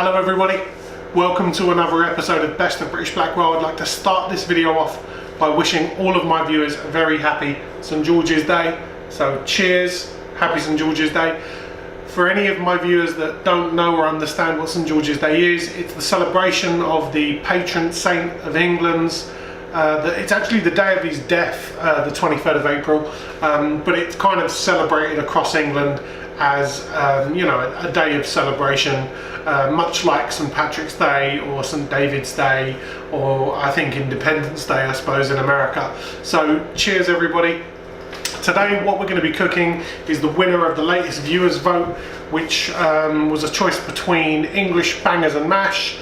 Hello everybody, welcome to another episode of Best of British Blackwell. I'd like to start this video off by wishing all of my viewers a very happy St George's Day. So cheers, happy St George's Day. For any of my viewers that don't know or understand what St George's Day is, it's the celebration of the patron saint of England's. It's actually the day of his death, the 23rd of April, but it's kind of celebrated across England as you know, a day of celebration, much like St Patrick's Day or St David's Day, or I think Independence Day, I suppose, in America. So cheers everybody. Today what we're going to be cooking is the winner of the latest viewers vote, which was a choice between English bangers and mash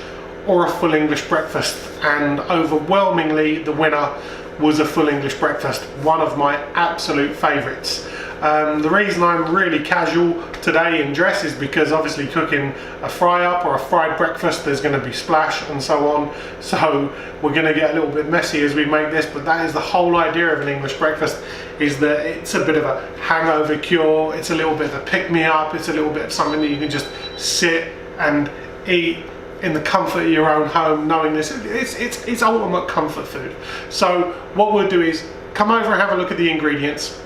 or a full English breakfast, and overwhelmingly the winner was a full English breakfast, one of my absolute favourites. The reason I'm really casual today in dress is because obviously cooking a fry up or a fried breakfast, there's going to be splash and so on, so we're going to get a little bit messy as we make this, but that is the whole idea of an English breakfast, is that it's a bit of a hangover cure, it's a little bit of a pick-me-up, it's a little bit of something that you can just sit and eat in the comfort of your own home, knowing this. It's ultimate comfort food. So what we'll do is come over and have a look at the ingredients.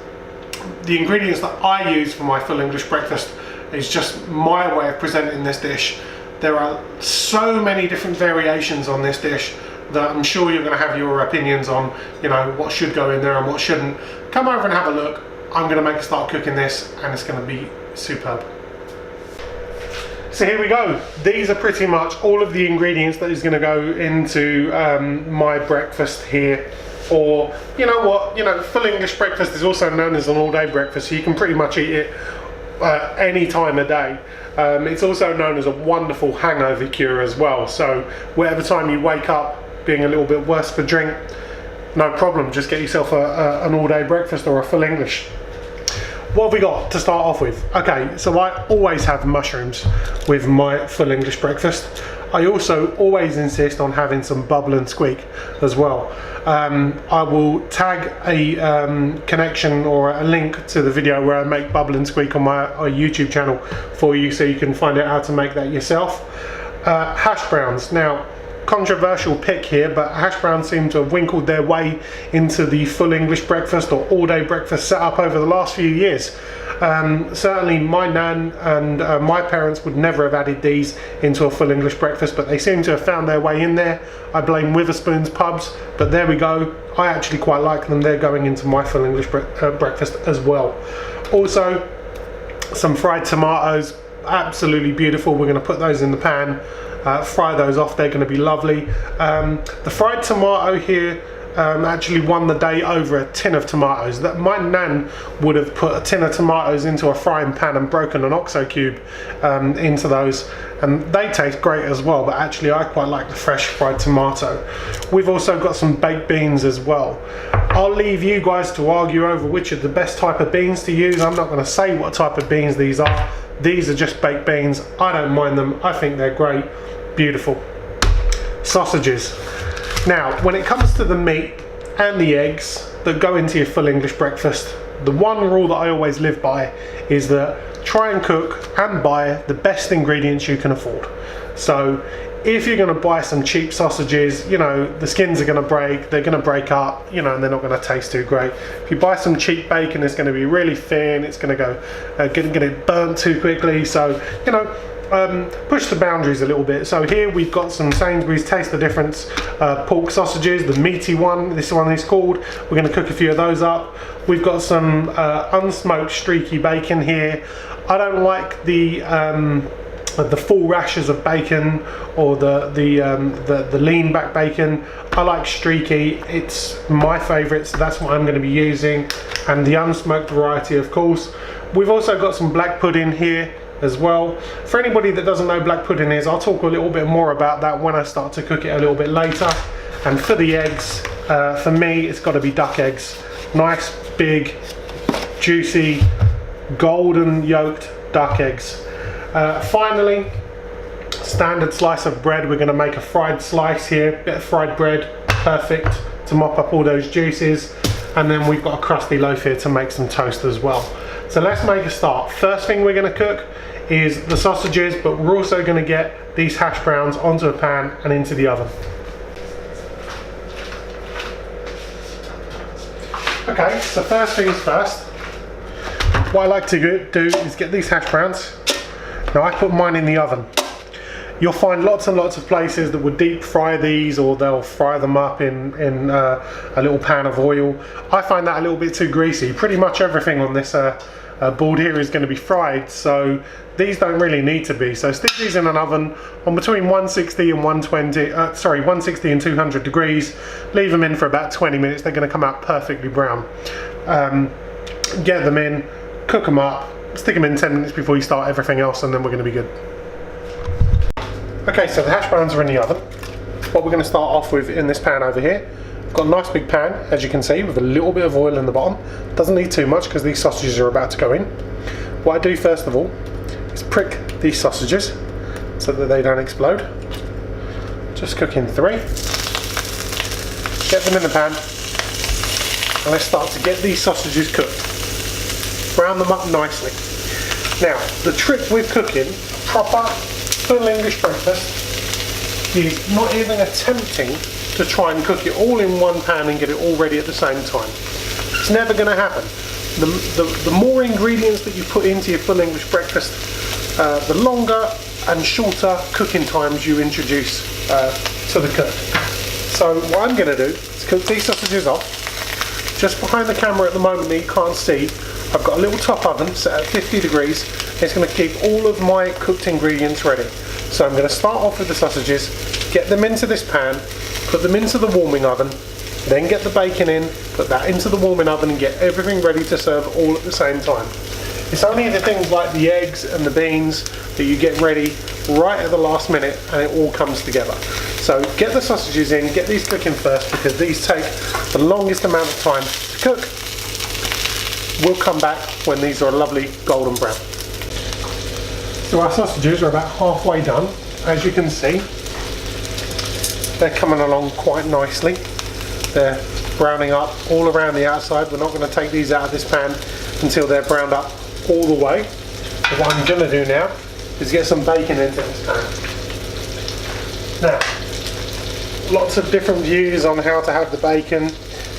The ingredients that I use for my full English breakfast is just my way of presenting this dish. There are so many different variations on this dish that I'm sure you're going to have your opinions on, you know, what should go in there and what shouldn't. Come over and have a look. I'm going to start cooking this, and it's going to be superb. So here we go. These are pretty much all of the ingredients that is going to go into my breakfast here. Or, you know what, full English breakfast is also known as an all-day breakfast, so you can pretty much eat it any time of day. It's also known as a wonderful hangover cure as well, so whatever time you wake up being a little bit worse for drink, no problem, just get yourself an all-day breakfast or a full English. What have we got to start off with? Okay, so I always have mushrooms with my full English breakfast. I also always insist on having some bubble and squeak as well. I will tag a connection or a link to the video where I make bubble and squeak on my YouTube channel for you, so you can find out how to make that yourself. Hash browns. Now, controversial pick here, but hash browns seem to have winkled their way into the full English breakfast or all-day breakfast setup over the last few years. Certainly my nan and my parents would never have added these into a full English breakfast, but they seem to have found their way in there. I blame Witherspoon's pubs, but there we go. I actually quite like them. They're going into my full English breakfast as well. Also, some fried tomatoes, absolutely beautiful. We're going to put those in the pan. Fry those off, they're going to be lovely. The fried tomato here actually won the day over a tin of tomatoes. That my nan would have put a tin of tomatoes into a frying pan and broken an OXO cube into those, and they taste great as well, but actually I quite like the fresh fried tomato. We've also got some baked beans as well. I'll leave you guys to argue over which are the best type of beans to use. I'm not going to say what type of beans these are. These are just baked beans. I don't mind them. I think they're great. Beautiful. Sausages. Now, when it comes to the meat and the eggs that go into your full English breakfast, the one rule that I always live by is that try and cook and buy the best ingredients you can afford. So if you're going to buy some cheap sausages, you know, the skins are going to break, they're going to break up, you know, and they're not going to taste too great. If you buy some cheap bacon, it's going to be really thin, it's going to go get it burnt too quickly. So, you know, push the boundaries a little bit. So here we've got some Sainsbury's Taste the Difference pork sausages, the meaty one, this one is called. We're going to cook a few of those up. We've got some unsmoked streaky bacon here. I don't like the full rashers of bacon or the lean back bacon. I like streaky. It's my favourite, so that's what I'm going to be using, and the unsmoked variety, of course. We've also got some black pudding here as well. For anybody that doesn't know black pudding is, I'll talk a little bit more about that when I start to cook it a little bit later. And for the eggs, for me it's got to be duck eggs. Nice big juicy golden yolked duck eggs. Finally, standard slice of bread. We're going to make a fried slice here, bit of fried bread, perfect to mop up all those juices. And then we've got a crusty loaf here to make some toast as well. So let's make a start. First thing we're going to cook is the sausages, but we're also going to get these hash browns onto a pan and into the oven. Okay, so first things first, what I like to do is get these hash browns. Now I put mine in the oven. You'll find lots and lots of places that would deep fry these, or they'll fry them up in a little pan of oil. I find that a little bit too greasy. Pretty much everything on this board here is going to be fried, so these don't really need to be. So stick these in an oven on between 160 and 160 and 200 degrees. Leave them in for about 20 minutes. They're going to come out perfectly brown. Get them in, cook them up, stick them in 10 minutes before you start everything else, and then we're going to be good. Okay, so the hash browns are in the oven. What we're going to start off with in this pan over here, I've got a nice big pan, as you can see, with a little bit of oil in the bottom. Doesn't need too much because these sausages are about to go in. What I do first of all is prick these sausages so that they don't explode. Just cook in 3. Get them in the pan, and let's start to get these sausages cooked. Brown them up nicely. Now, the trick with cooking a proper full English breakfast is not even attempting to try and cook it all in one pan and get it all ready at the same time. It's never going to happen. The more ingredients that you put into your full English breakfast, the longer and shorter cooking times you introduce to the cook. So what I'm going to do is cook these sausages off. Just behind the camera at the moment that you can't see, I've got a little top oven set at 50 degrees. It's going to keep all of my cooked ingredients ready. So I'm going to start off with the sausages, get them into this pan, put them into the warming oven, then get the bacon in, put that into the warming oven and get everything ready to serve all at the same time. It's only the things like the eggs and the beans that you get ready right at the last minute and it all comes together. So get the sausages in, get these cooking first because these take the longest amount of time to cook. We'll come back when these are a lovely golden brown. So our sausages are about halfway done. As you can see, they're coming along quite nicely. They're browning up all around the outside. We're not going to take these out of this pan until they're browned up all the way. But what I'm going to do now is get some bacon into this pan. Now, lots of different views on how to have the bacon.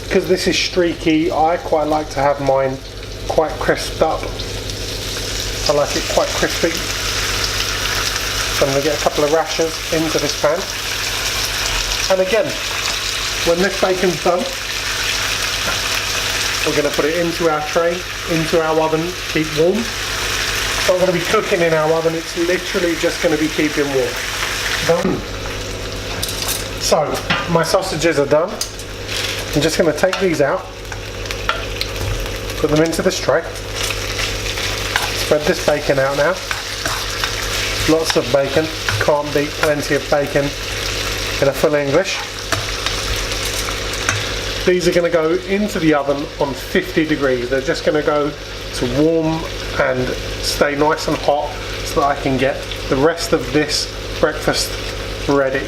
Because this is streaky, I quite like to have mine quite crisped up. I like it quite crispy. So I'm going to get a couple of rashers into this pan. And again, when this bacon's done, we're going to put it into our tray, into our oven, keep warm. It's not going to be cooking in our oven, it's literally just going to be keeping warm. Done. So, my sausages are done. I'm just going to take these out, put them into this tray, spread this bacon out now. Lots of bacon, can't beat plenty of bacon in a full English. These are going to go into the oven on 50 degrees. They're just going to go to warm and stay nice and hot so that I can get the rest of this breakfast ready.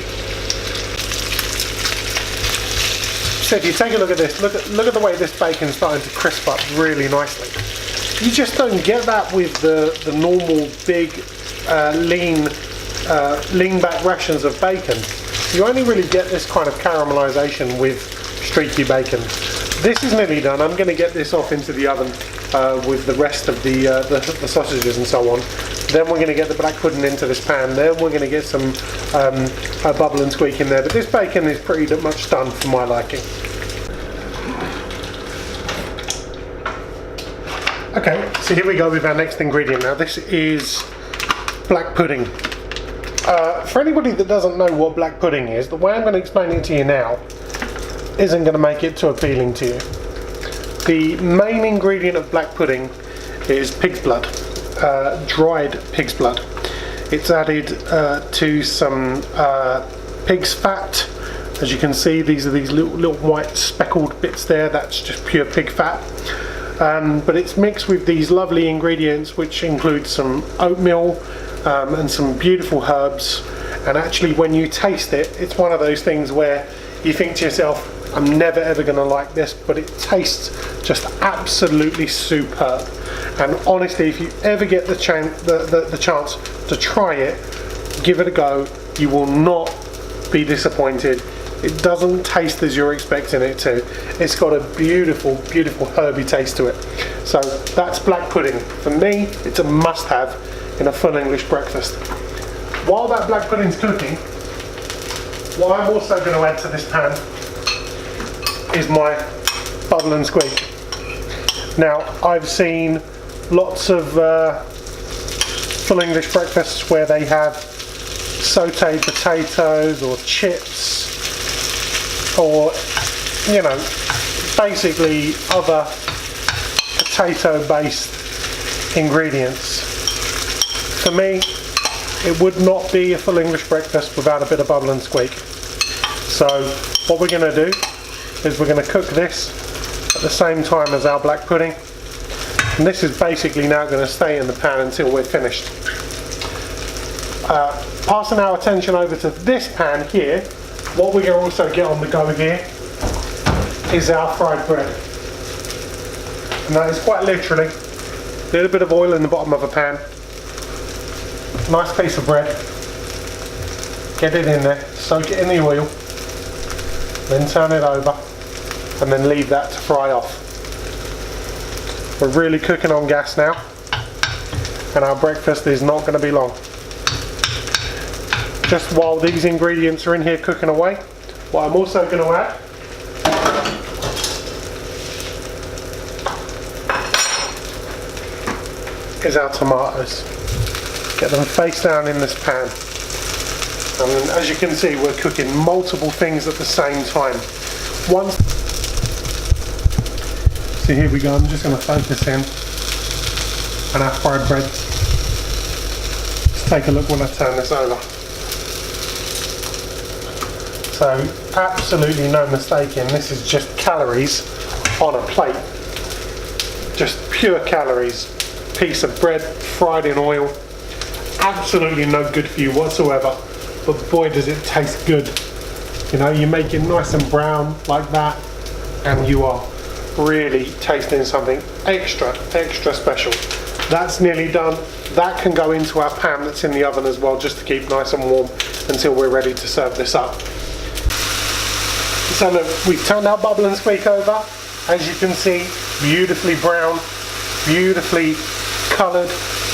So if you take a look at this, look at the way this bacon's starting to crisp up really nicely. You just don't get that with the normal big lean back rations of bacon. You only really get this kind of caramelization with streaky bacon. This is nearly done. I'm going to get this off into the oven with the rest of the sausages and so on. Then we're going to get the black pudding into this pan. Then we're going to get some bubble and squeak in there. But this bacon is pretty much done for my liking. Okay, so here we go with our next ingredient. Now this is black pudding. For anybody that doesn't know what black pudding is, the way I'm going to explain it to you now isn't going to make it too appealing to you. The main ingredient of black pudding is pig's blood, dried pig's blood. It's added to some pig's fat. As you can see, these are these little white speckled bits there. That's just pure pig fat. But it's mixed with these lovely ingredients, which include some oatmeal and some beautiful herbs. And actually, when you taste it, it's one of those things where you think to yourself, I'm never ever going to like this, but it tastes just absolutely superb. And honestly, if you ever get the chance to try it, Give it a go. You will not be disappointed. It doesn't taste as you're expecting it to. It's got a beautiful, beautiful herby taste to it. So that's black pudding. For me, it's a must-have in a full English breakfast. While that black pudding's cooking, what I'm also going to add to this pan is my bubble and squeak. Now, I've seen lots of full English breakfasts where they have sauteed potatoes or chips, or, you know, basically other potato-based ingredients. For me, it would not be a full English breakfast without a bit of bubble and squeak. So what we're going to do is we're going to cook this at the same time as our black pudding, and this is basically now going to stay in the pan until we're finished. Passing our attention over to this pan here, what we're going to also get on the go here is our fried bread. And that is quite literally a little bit of oil in the bottom of a pan, nice piece of bread, get it in there, soak it in the oil, then turn it over and then leave that to fry off. We're really cooking on gas now, and our breakfast is not going to be long. Just while these ingredients are in here cooking away, what I'm also going to add is our tomatoes. Get them face down in this pan. And as you can see, we're cooking multiple things at the same time. So here we go, I'm just going to focus in on our fried bread. Let's take a look when I turn this over. So absolutely no mistaking, this is just calories on a plate. Just pure calories. Piece of bread fried in oil. Absolutely no good for you whatsoever, but boy does it taste good. You know, you make it nice and brown like that, and you are really tasting something extra special. That's nearly done. That can go into our pan that's in the oven as well, just to keep nice and warm until we're ready to serve this up. So look, we've turned our bubble and squeak over. As you can see, beautifully brown, beautifully coloured,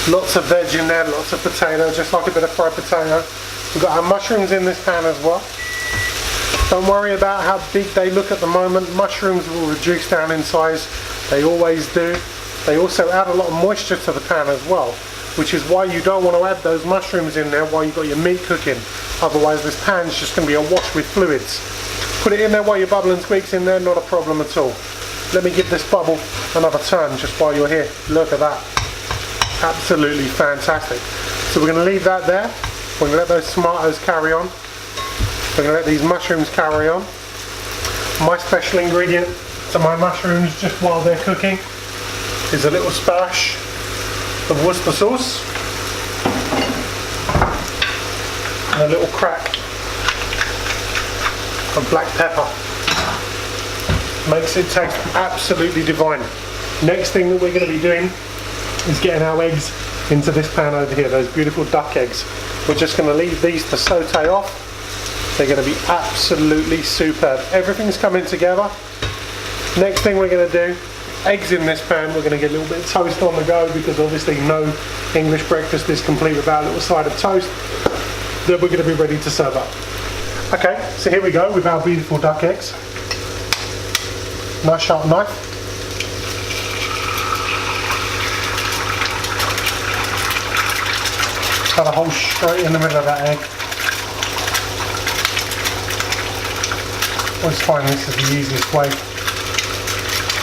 lots of veg in there, lots of potato, just like a bit of fried potato. We've got our mushrooms in this pan as well. Don't worry about how big they look at the moment. Mushrooms will reduce down in size. They always do. They also add a lot of moisture to the pan as well, which is why you don't want to add those mushrooms in there while you've got your meat cooking. Otherwise this pan's just going to be awash with fluids. Put it in there while your bubble and squeak's in there, not a problem at all. Let me give this bubble another turn just while you're here. Look at that. Absolutely fantastic. So we're going to leave that there. We're going to let those tomatoes carry on. We're going to let these mushrooms carry on. My special ingredient to my mushrooms just while they're cooking is a little splash of Worcester sauce and a little crack of black pepper. Makes it taste absolutely divine. Next thing that we're going to be doing is getting our eggs into this pan over here, those beautiful duck eggs. We're just going to leave these to saute off. They're going to be absolutely superb. Everything's coming together. Next thing we're going to do, eggs in this pan. We're going to get a little bit of toast on the go, because obviously no English breakfast is complete without a little side of toast that we're going to be ready to serve up. Okay, so here we go with our beautiful duck eggs. Nice sharp knife. Cut a hole straight in the middle of that egg. I always find this is the easiest way to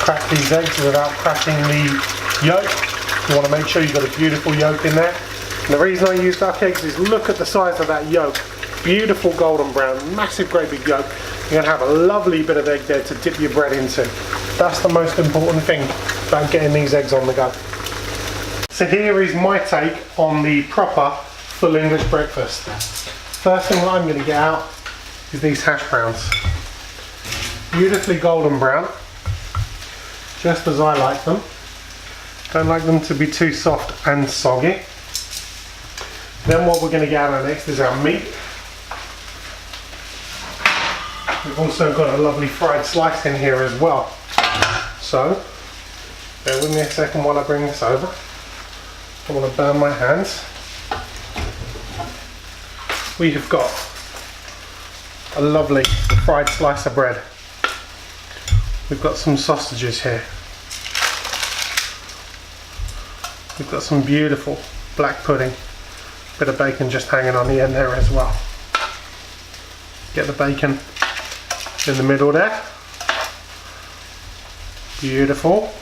crack these eggs without cracking the yolk. You want to make sure you've got a beautiful yolk in there. And the reason I use duck eggs is look at the size of that yolk. Beautiful golden brown, massive great big yolk. You're going to have a lovely bit of egg there to dip your bread into. That's the most important thing about getting these eggs on the go. So here is my take on the proper full English breakfast. First thing that I'm going to get out is these hash browns. Beautifully golden brown, just as I like them. Don't like them to be too soft and soggy. Then what we're going to get out next is our meat. We've also got a lovely fried slice in here as well. So, bear with me a second while I bring this over. I want to burn my hands. We have got a lovely fried slice of bread. We've got some sausages here. We've got some beautiful black pudding. Bit of bacon just hanging on the end there as well. Get the bacon in the middle there. Beautiful.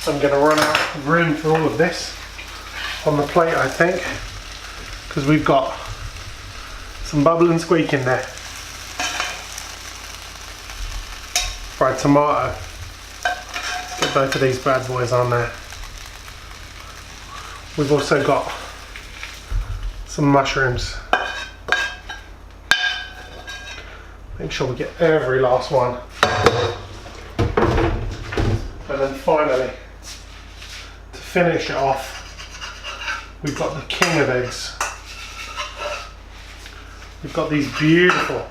I'm going to run out of room for all of this on the plate, I think, because we've got some bubble and squeak in there. Fried tomato. Get both of these bad boys on there. We've also got some mushrooms. Make sure we get every last one. And then finally, to finish it off, we've got the king of eggs. We've got these beautiful,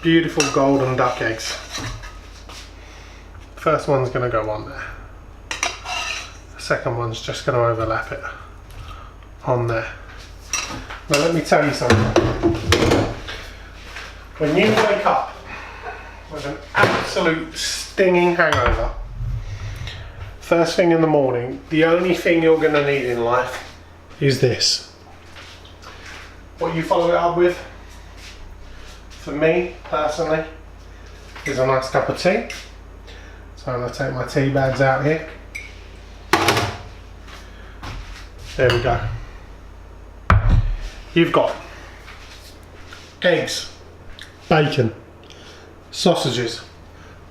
beautiful golden duck eggs. First one's going to go on there. The second one's just going to overlap it on there. Now let me tell you something. When you wake up with an absolute stinging hangover, first thing in the morning, the only thing you're going to need in life is this. What you follow it up with, for me personally, is a nice cup of tea. So I'm going to take my tea bags out here. There we go. You've got eggs, bacon, sausages,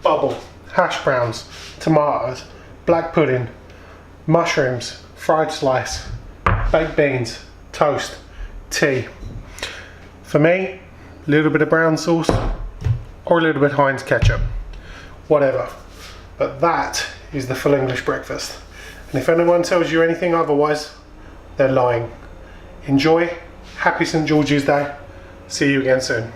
bubble, hash browns, tomatoes, black pudding, mushrooms, fried slice, baked beans, toast, tea. For me, a little bit of brown sauce or a little bit Heinz ketchup, whatever. But that is the full English breakfast. And if anyone tells you anything otherwise, they're lying. Enjoy. Happy St. George's Day. See you again soon.